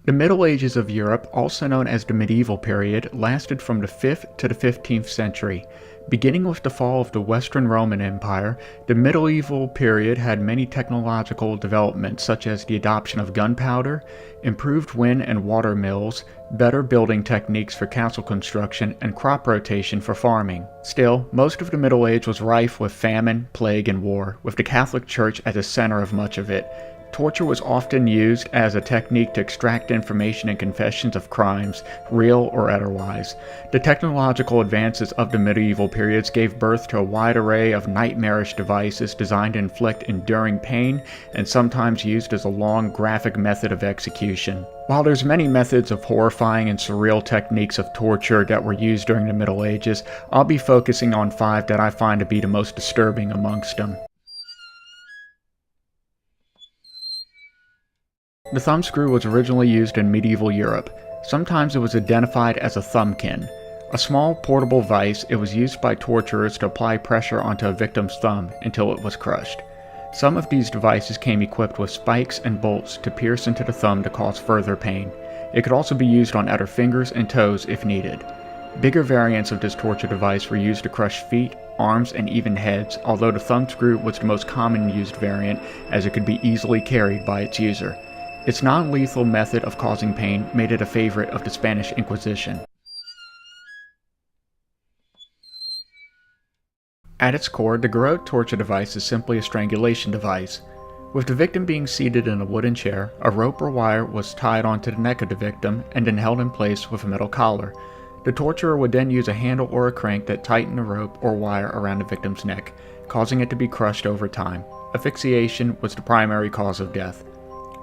The Middle Ages of Europe, also known as the medieval period, lasted from the 5th to the 15th century. Beginning with the fall of the Western Roman Empire, the medieval period had many technological developments such as the adoption of gunpowder, improved wind and water mills, better building techniques for castle construction, and crop rotation for farming. Still, most of the Middle Age was rife with famine, plague, and war, with the Catholic Church at the center of much of it. Torture was often used as a technique to extract information and confessions of crimes, real or otherwise. The technological advances of the medieval periods gave birth to a wide array of nightmarish devices designed to inflict enduring pain and sometimes used as a long, graphic method of execution. While there's many methods of horrifying and surreal techniques of torture that were used during the Middle Ages, I'll be focusing on 5 that I find to be the most disturbing amongst them. The thumbscrew was originally used in medieval Europe. Sometimes it was identified as a thumbkin. A small portable vise, it was used by torturers to apply pressure onto a victim's thumb until it was crushed. Some of these devices came equipped with spikes and bolts to pierce into the thumb to cause further pain. It could also be used on other fingers and toes if needed. Bigger variants of this torture device were used to crush feet, arms, and even heads, although the thumbscrew was the most common used variant as it could be easily carried by its user. Its non-lethal method of causing pain made it a favorite of the Spanish Inquisition. At its core, the garrote torture device is simply a strangulation device. With the victim being seated in a wooden chair, a rope or wire was tied onto the neck of the victim and then held in place with a metal collar. The torturer would then use a handle or a crank that tightened the rope or wire around the victim's neck, causing it to be crushed over time. Asphyxiation was the primary cause of death.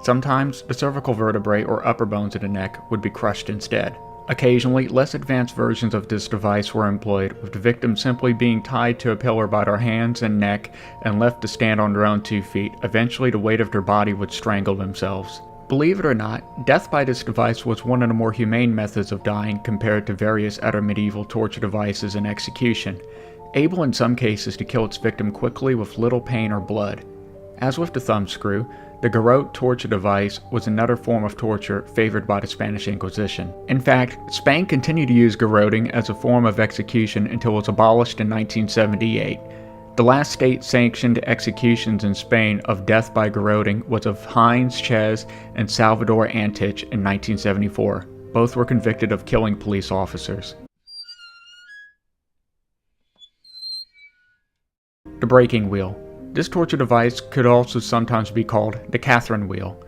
Sometimes, the cervical vertebrae or upper bones of the neck would be crushed instead. Occasionally, less advanced versions of this device were employed, with the victim simply being tied to a pillar by their hands and neck and left to stand on their own 2 feet. Eventually, the weight of their body would strangle themselves. Believe it or not, death by this device was one of the more humane methods of dying compared to various other medieval torture devices and execution, able in some cases to kill its victim quickly with little pain or blood. As with the thumbscrew, the garrote torture device was another form of torture favored by the Spanish Inquisition. In fact, Spain continued to use garroting as a form of execution until it was abolished in 1978. The last state-sanctioned executions in Spain of death by garroting was of Heinz Chez and Salvador Antich in 1974. Both were convicted of killing police officers. The breaking wheel. This torture device could also sometimes be called the Catherine wheel.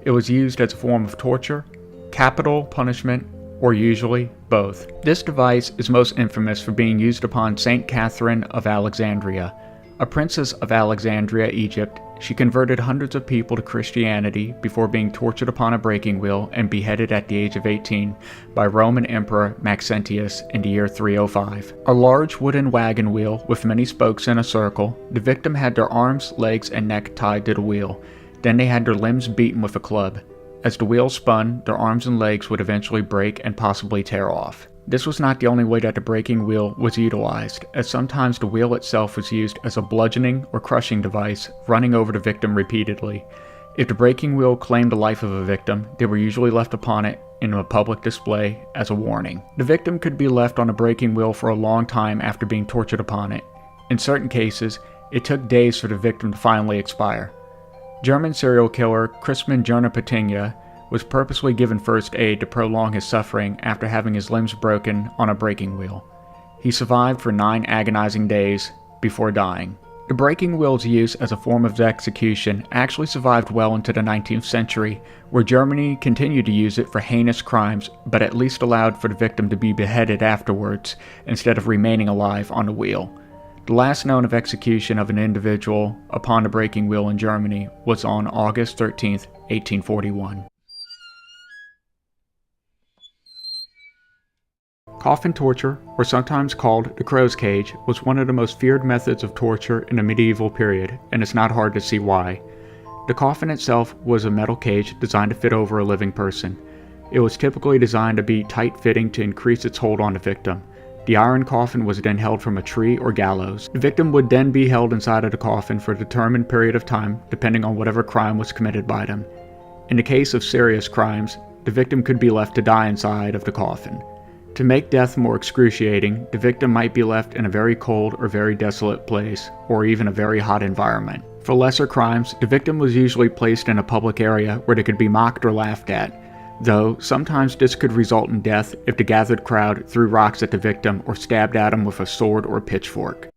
It was used as a form of torture, capital punishment, or usually both. This device is most infamous for being used upon Saint Catherine of Alexandria. A princess of Alexandria, Egypt, she converted hundreds of people to Christianity before being tortured upon a breaking wheel and beheaded at the age of 18 by Roman Emperor Maxentius in the year 305. A large wooden wagon wheel with many spokes in a circle, the victim had their arms, legs, and neck tied to the wheel. Then they had their limbs beaten with a club. As the wheel spun, their arms and legs would eventually break and possibly tear off. This was not the only way that the breaking wheel was utilized, as sometimes the wheel itself was used as a bludgeoning or crushing device, running over the victim repeatedly. If the breaking wheel claimed the life of a victim, they were usually left upon it in a public display as a warning. The victim could be left on a breaking wheel for a long time after being tortured upon it. In certain cases, it took days for the victim to finally expire. German serial killer Crispin Jernapatinga was purposely given first aid to prolong his suffering after having his limbs broken on a breaking wheel. He survived for 9 agonizing days before dying. The breaking wheel's use as a form of execution actually survived well into the 19th century, where Germany continued to use it for heinous crimes, but at least allowed for the victim to be beheaded afterwards instead of remaining alive on the wheel. The last known of execution of an individual upon the breaking wheel in Germany was on August 13, 1841. Coffin torture, or sometimes called the crow's cage, was one of the most feared methods of torture in the medieval period, and it's not hard to see why. The coffin itself was a metal cage designed to fit over a living person. It was typically designed to be tight-fitting to increase its hold on the victim. The iron coffin was then held from a tree or gallows. The victim would then be held inside of the coffin for a determined period of time, depending on whatever crime was committed by them. In the case of serious crimes, the victim could be left to die inside of the coffin. To make death more excruciating, the victim might be left in a very cold or very desolate place, or even a very hot environment. For lesser crimes, the victim was usually placed in a public area where they could be mocked or laughed at, though sometimes this could result in death if the gathered crowd threw rocks at the victim or stabbed at him with a sword or pitchfork.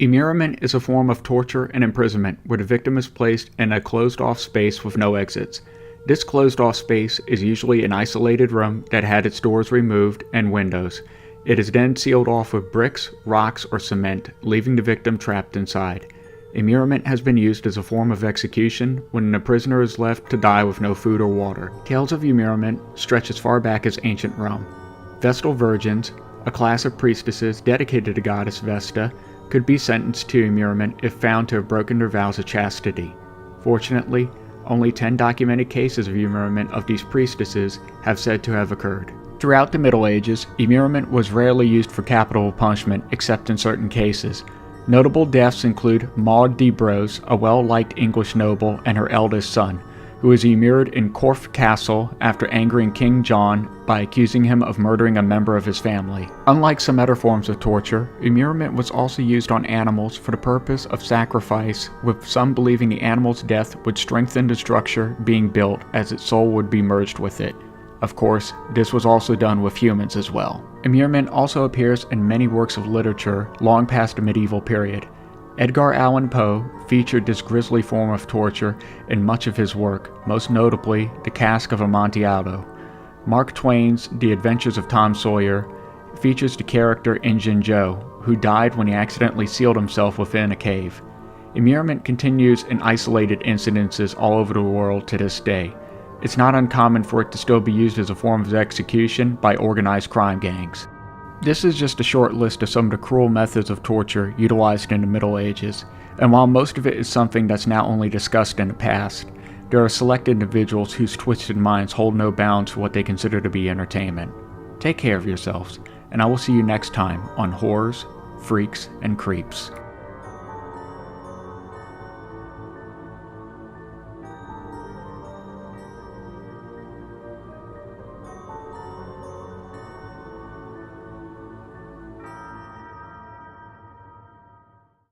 Immurement is a form of torture and imprisonment where the victim is placed in a closed-off space with no exits. This closed-off space is usually an isolated room that had its doors removed and windows. It is then sealed off with bricks, rocks, or cement, leaving the victim trapped inside. Immurement has been used as a form of execution when a prisoner is left to die with no food or water. Tales of immurement stretch as far back as ancient Rome. Vestal virgins, a class of priestesses dedicated to the goddess Vesta, could be sentenced to immurement if found to have broken their vows of chastity. Fortunately, only 10 documented cases of immurement of these priestesses have said to have occurred. Throughout the Middle Ages, immurement was rarely used for capital punishment except in certain cases. Notable deaths include Maud de Bros, a well-liked English noble, and her eldest son, who was immured in Corfe Castle after angering King John by accusing him of murdering a member of his family. Unlike some other forms of torture, immurement was also used on animals for the purpose of sacrifice, with some believing the animal's death would strengthen the structure being built as its soul would be merged with it. Of course, this was also done with humans as well. Immurement also appears in many works of literature long past the medieval period. Edgar Allan Poe featured this grisly form of torture in much of his work, most notably The Cask of Amontillado. Mark Twain's The Adventures of Tom Sawyer features the character Injun Joe, who died when he accidentally sealed himself within a cave. Immurement continues in isolated incidences all over the world to this day. It's not uncommon for it to still be used as a form of execution by organized crime gangs. This is just a short list of some of the cruel methods of torture utilized in the Middle Ages, and while most of it is something that's now only discussed in the past, there are select individuals whose twisted minds hold no bounds for what they consider to be entertainment. Take care of yourselves, and I will see you next time on Horrors, Freaks, and Creeps.